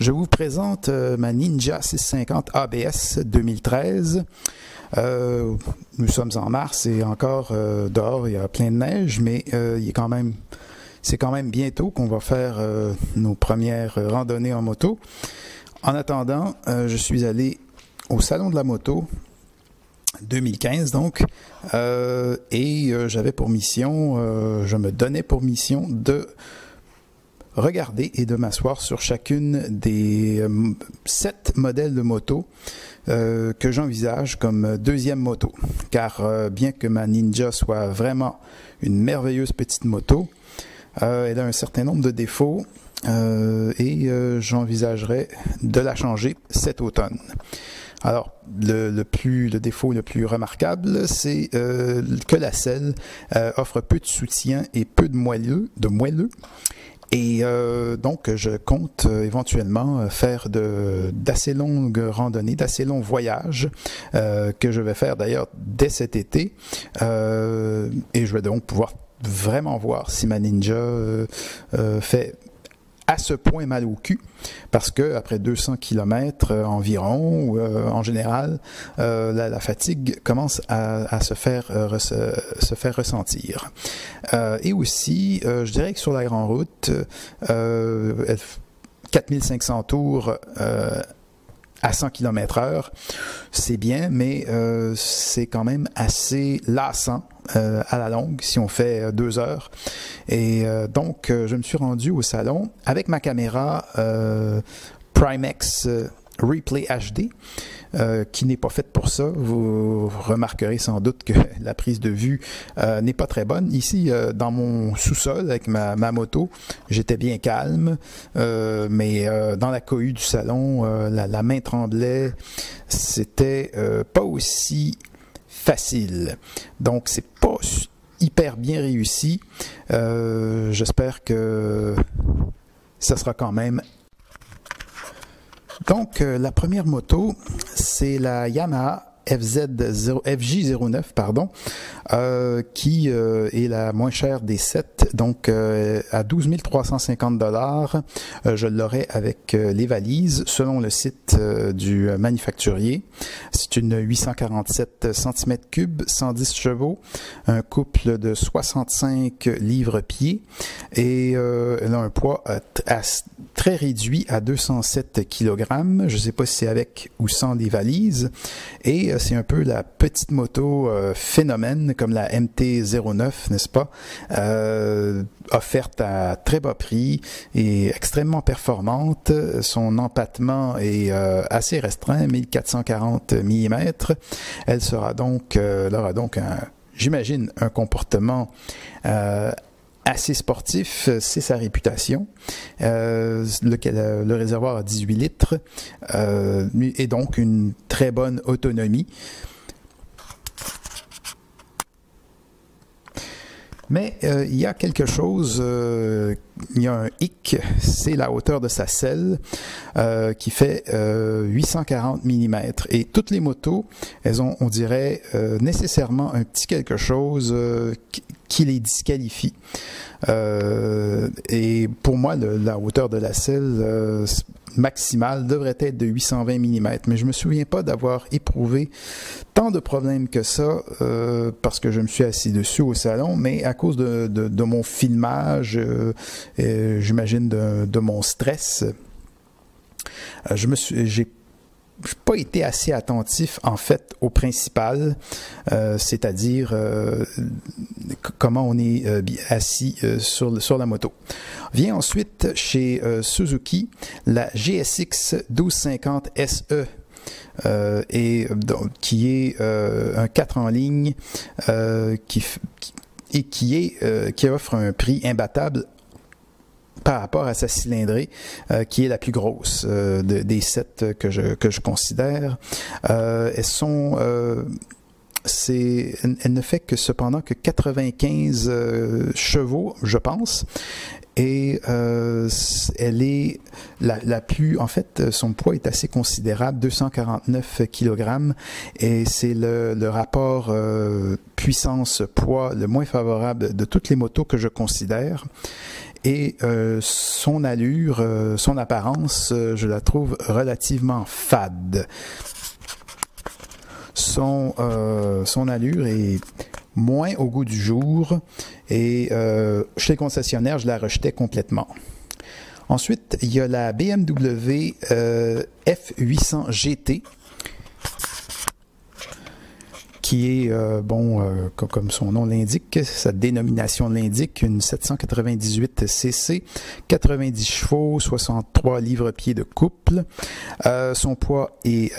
je vous présente ma Ninja 650 ABS 2013. Nous sommes en mars et encore dehors, il y a plein de neige, mais c'est quand même bientôt qu'on va faire nos premières randonnées en moto. En attendant, je suis allé au Salon de la moto 2015 donc, et j'avais pour mission, je me donnais pour mission de regarder et de m'asseoir sur chacune des 7 modèles de moto que j'envisage comme deuxième moto. Car bien que ma Ninja soit vraiment une merveilleuse petite moto, elle a un certain nombre de défauts et j'envisagerais de la changer cet automne. Alors, le défaut le plus remarquable, c'est que la selle offre peu de soutien et peu de moelleux. Et donc, je compte éventuellement faire d'assez longues randonnées, d'assez longs voyages que je vais faire d'ailleurs dès cet été. Et je vais donc pouvoir vraiment voir si ma Ninja fait à ce point mal au cul, parce que après 200 km environ, en général, la fatigue commence à se faire ressentir. Et aussi, je dirais que sur la grande route, 4500 tours à 100 km/h, c'est bien, mais c'est quand même assez lassant à la longue si on fait 2 heures. Et donc, je me suis rendu au salon avec ma caméra Primex Replay HD, qui n'est pas faite pour ça. Vous remarquerez sans doute que la prise de vue n'est pas très bonne. Ici, dans mon sous-sol avec ma moto, j'étais bien calme, mais dans la cohue du salon, la main tremblait. C'était pas aussi facile. Donc, c'est pas hyper bien réussi. J'espère que ça sera quand même. Donc, la première moto, c'est la Yamaha FJ09, qui est la moins chère des 7, donc à 12 350 $. Je l'aurai avec les valises, selon le site du manufacturier. C'est une 847 cm3, 110 chevaux, un couple de 65 livres-pieds, et elle a un poids très réduit à 207 kg. Je ne sais pas si c'est avec ou sans les valises, et c'est un peu la petite moto phénomène comme la MT-09, n'est-ce pas? Offerte à très bas prix et extrêmement performante. Son empattement est assez restreint, 1440 mm. Elle aura donc j'imagine, un comportement assez sportif, c'est sa réputation. Le réservoir a 18 litres et donc une très bonne autonomie. Mais il y a quelque chose, il y a un hic, c'est la hauteur de sa selle qui fait 840 mm. Et toutes les motos, elles ont, on dirait, nécessairement un petit quelque chose qui les disqualifie. Et pour moi, la hauteur de la selle maximale devrait être de 820 mm, mais je me souviens pas d'avoir éprouvé tant de problèmes que ça parce que je me suis assis dessus au salon, mais à cause de mon filmage, j'imagine de mon stress, j'ai pas été assez attentif en fait au principal, c'est-à-dire comment on est assis sur la moto. Vient ensuite chez Suzuki la GSX 1250 SE. Qui est un 4 en ligne qui offre un prix imbattable par rapport à sa cylindrée, qui est la plus grosse des 7 que je considère. Elles ne fait que cependant que 95 chevaux, je pense. Et elle est la plus, en fait, son poids est assez considérable, 249 kg, et c'est le rapport puissance-poids le moins favorable de toutes les motos que je considère. et son allure, son apparence, je la trouve relativement fade. Son allure est moins au goût du jour et chez le concessionnaire, je la rejetais complètement. Ensuite, il y a la BMW F800 GT qui est, comme son nom l'indique, sa dénomination l'indique, une 798 cc, 90 chevaux, 63 livres-pieds de couple. Son poids est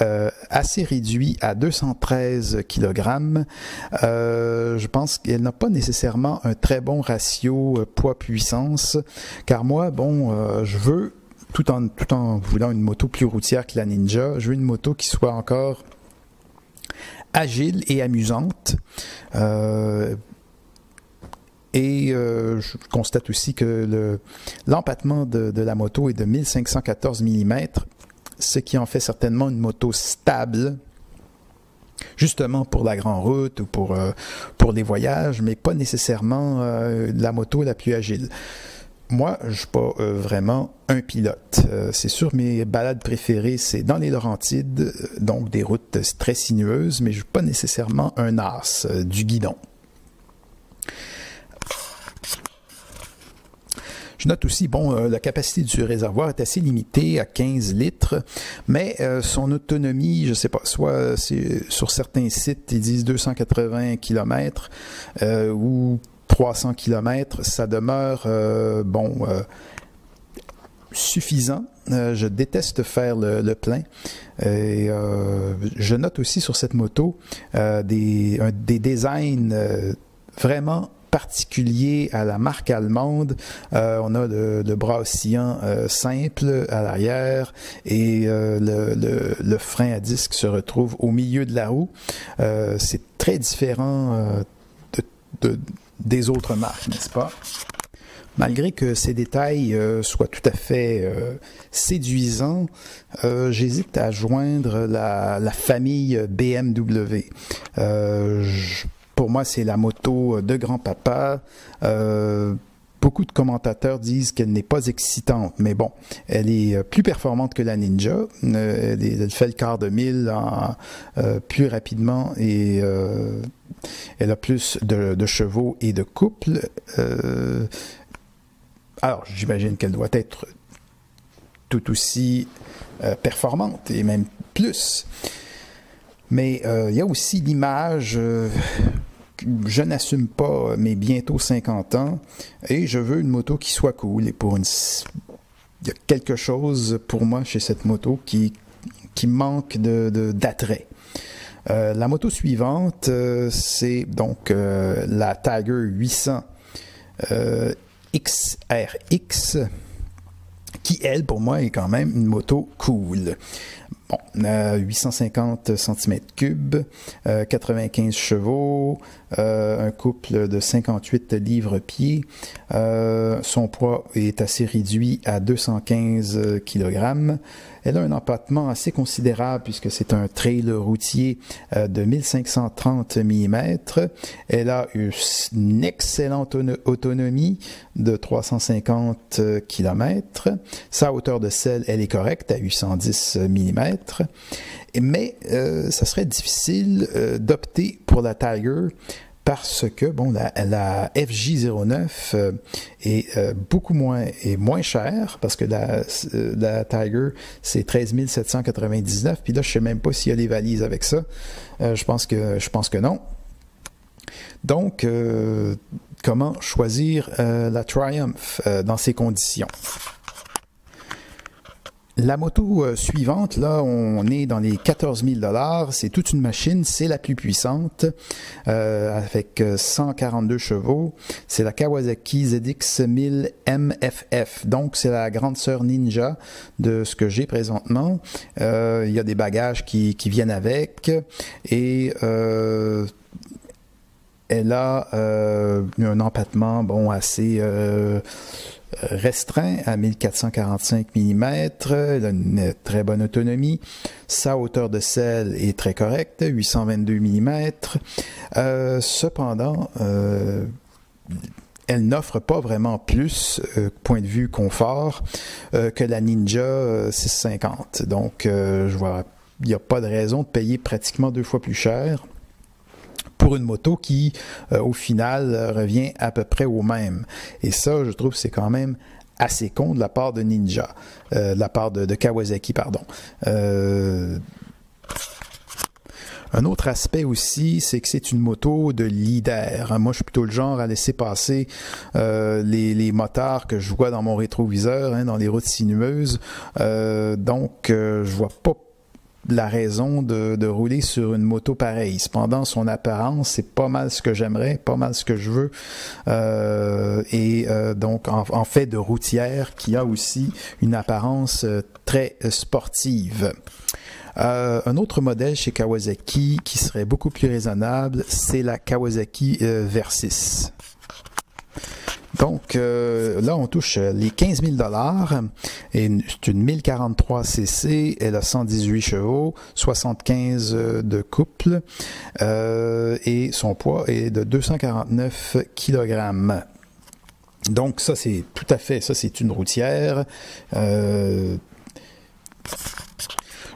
assez réduit à 213 kg. Je pense qu'elle n'a pas nécessairement un très bon ratio poids-puissance, car moi, je veux, tout en voulant une moto plus routière que la Ninja, je veux une moto qui soit encore agile et amusante. Je constate aussi que l'empattement de la moto est de 1514 mm, ce qui en fait certainement une moto stable, justement pour la grande route ou pour les voyages, mais pas nécessairement la moto la plus agile. Moi, je ne suis pas vraiment un pilote. C'est sûr, mes balades préférées, c'est dans les Laurentides, donc des routes très sinueuses, mais je ne suis pas nécessairement un as du guidon. Je note aussi, la capacité du réservoir est assez limitée à 15 litres, mais son autonomie, je ne sais pas, soit sur certains sites, ils disent 280 km ou 300 km, ça demeure suffisant. Je déteste faire le plein. Et, je note aussi sur cette moto des designs vraiment particuliers à la marque allemande. On a le bras oscillant simple à l'arrière et le frein à disque se retrouve au milieu de la roue. C'est très différent des autres marques, n'est-ce pas? Malgré que ces détails soient tout à fait séduisants, j'hésite à joindre la famille BMW. Pour moi, c'est la moto de grand-papa. Beaucoup de commentateurs disent qu'elle n'est pas excitante, mais bon, elle est plus performante que la Ninja. Elle fait le quart de mille plus rapidement et elle a plus de chevaux et de couple. Alors, j'imagine qu'elle doit être tout aussi performante et même plus. Mais il y a aussi l'image... je n'assume pas mes bientôt 50 ans et je veux une moto qui soit cool. Et il y a quelque chose pour moi chez cette moto qui manque d'attrait. La moto suivante, c'est donc la Tiger 800 XRX qui, elle, pour moi, est quand même une moto cool. 850 cm3, 95 chevaux, un couple de 58 livres-pieds. Son poids est assez réduit à 215 kg. Elle a un empattement assez considérable puisque c'est un trail routier de 1530 mm. Elle a une excellente autonomie de 350 km. Sa hauteur de selle, elle est correcte à 810 mm. Mais ça serait difficile d'opter pour la Tiger parce que la FJ09 est beaucoup moins chère parce que la Tiger c'est 13 799 puis là je sais même pas s'il y a les valises avec ça. Je pense que non. Donc comment choisir la Triumph dans ces conditions? La moto suivante, là, on est dans les 14 000 $. C'est toute une machine, c'est la plus puissante, avec 142 chevaux. C'est la Kawasaki ZX1000 MFF. Donc, c'est la grande sœur Ninja de ce que j'ai présentement. Il y a des bagages qui viennent avec et elle a un empattement assez restreint à 1445 mm, elle a une très bonne autonomie, sa hauteur de selle est très correcte, 822 mm. Cependant, elle n'offre pas vraiment plus, point de vue confort, que la Ninja 650. Donc, je vois, il n'y a pas de raison de payer pratiquement 2 fois plus cher pour une moto qui, au final, revient à peu près au même. Et ça, je trouve que c'est quand même assez con de la part de Ninja, de la part de Kawasaki, pardon. Un autre aspect aussi, c'est que c'est une moto de leader. Moi, je suis plutôt le genre à laisser passer les motards que je vois dans mon rétroviseur, hein, dans les routes sinueuses. Donc, je vois pas la raison de rouler sur une moto pareille. Cependant, son apparence, c'est pas mal ce que j'aimerais, pas mal ce que je veux. Donc, en fait de routière, qui a aussi une apparence très sportive. Un autre modèle chez Kawasaki qui serait beaucoup plus raisonnable, c'est la Kawasaki Versys. Donc, là, on touche les 15 000 $. Et c'est une 1043 cc, elle a 118 chevaux, 75 de couple, et son poids est de 249 kg. Donc, ça, c'est tout à fait, ça, c'est une routière.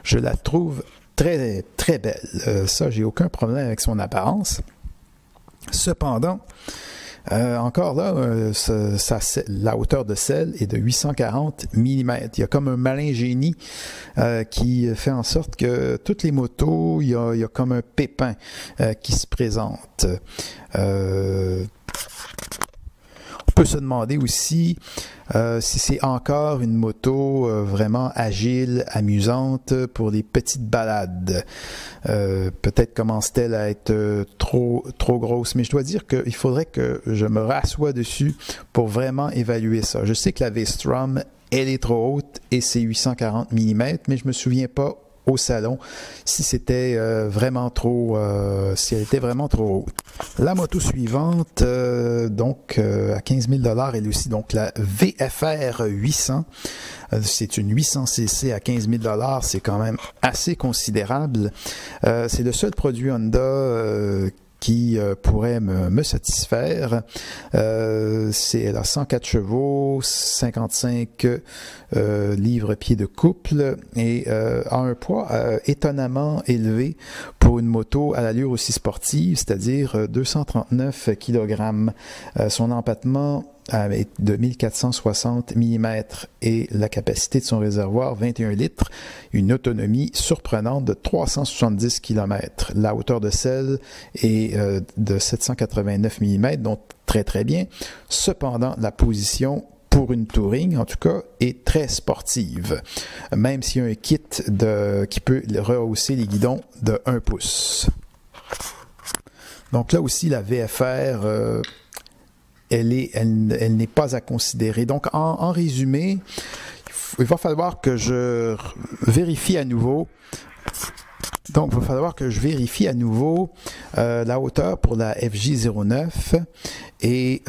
Je la trouve très, très belle. Ça, j'ai aucun problème avec son apparence. Cependant, encore là, la hauteur de selle est de 840 mm. Il y a comme un malin génie qui fait en sorte que toutes les motos, il y a comme un pépin qui se présente. On peut se demander aussi si c'est encore une moto vraiment agile, amusante pour les petites balades. Peut-être commence-t-elle à être trop grosse, mais je dois dire qu'il faudrait que je me rassoie dessus pour vraiment évaluer ça. Je sais que la V-Strom, elle est trop haute et c'est 840 mm, mais je me souviens pas au salon si c'était vraiment trop, si elle était vraiment trop haute. La moto suivante, donc à 15 000 $, elle aussi, donc la VFR 800. C'est une 800cc à 15 000 $, c'est quand même assez considérable. C'est le seul produit Honda qui pourrait me satisfaire. Elle a 104 chevaux, 55 livres-pieds de couple et a un poids étonnamment élevé pour une moto à l'allure aussi sportive, c'est-à-dire 239 kg. Son empattement est de 1460 mm et la capacité de son réservoir 21 litres, une autonomie surprenante de 370 km. La hauteur de selle est de 789 mm, donc très très bien. Cependant, la position pour une touring, en tout cas, est très sportive, même s'il y a un kit qui peut rehausser les guidons de 1 pouce. Donc là aussi, la VFR... elle n'est pas à considérer. Donc, en résumé, il va falloir que je vérifie à nouveau. Donc, il va falloir que je vérifie à nouveau la hauteur pour la FJ09 et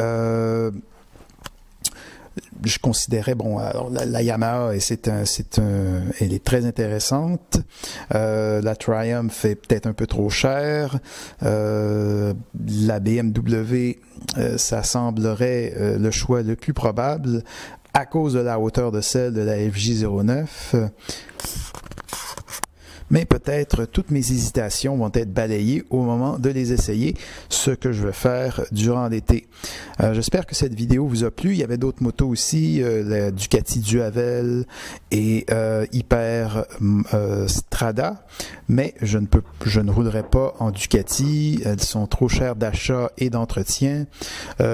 je considérais, bon, alors la Yamaha, elle est très intéressante. La Triumph est peut-être un peu trop chère. La BMW, ça semblerait le choix le plus probable à cause de la hauteur de celle de la FJ09. Mais peut-être toutes mes hésitations vont être balayées au moment de les essayer, ce que je vais faire durant l'été. J'espère que cette vidéo vous a plu. Il y avait d'autres motos aussi, la Ducati Duavel et Hyper Strada, mais je ne roulerai pas en Ducati. Elles sont trop chères d'achat et d'entretien.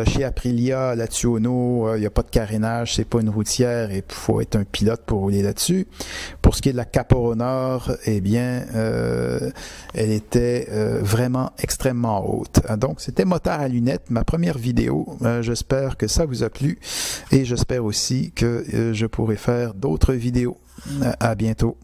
Chez Aprilia, la Tuono, il n'y a pas de carénage, c'est pas une routière et il faut être un pilote pour rouler là-dessus. Pour ce qui est de la Caporonor, eh bien, elle était vraiment extrêmement haute. Donc, c'était Motard à lunettes, ma première vidéo. J'espère que ça vous a plu et j'espère aussi que je pourrai faire d'autres vidéos. À bientôt.